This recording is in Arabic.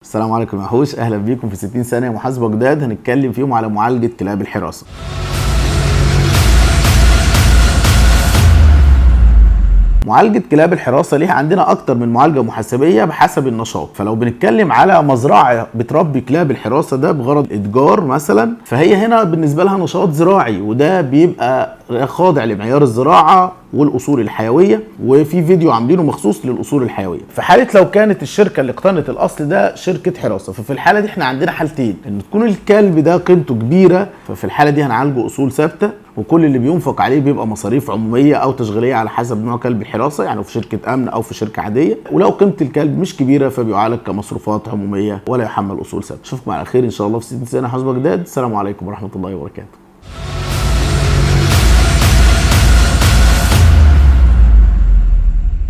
السلام عليكم يا وحوش، اهلا بيكم في 60 ثانيه محاسبه جداد هنتكلم فيهم على معالجه كلاب الحراسه. معالجة كلاب الحراسة ليها عندنا أكتر من معالجة محاسبية بحسب النشاط. فلو بنتكلم على مزرعة بتربي كلاب الحراسة ده بغرض الإتجار مثلا، فهي هنا بالنسبة لها نشاط زراعي، وده بيبقى خاضع لمعيار الزراعة والأصول الحيوية، وفي فيديو عاملينه مخصوص للأصول الحيوية. في حالة لو كانت الشركة اللي اقتنت الأصل ده شركة حراسة، ففي الحالة دي احنا عندنا حالتين: إن تكون الكلب ده قيمته كبيرة، ففي الحالة دي هنعالجه أصول ثابتة، وكل اللي بينفق عليه بيبقى مصاريف عمومية أو تشغيلية على حسب نوع كلب الحراسة، يعني في شركة أمن أو في شركة عادية. ولو قيمة الكلب مش كبيرة فبيعالج كمصروفات عمومية ولا يحمل أصول ثابتة. أشوفكم على خير إن شاء الله في 60 سنة محاسبة جداد. السلام عليكم ورحمة الله وبركاته.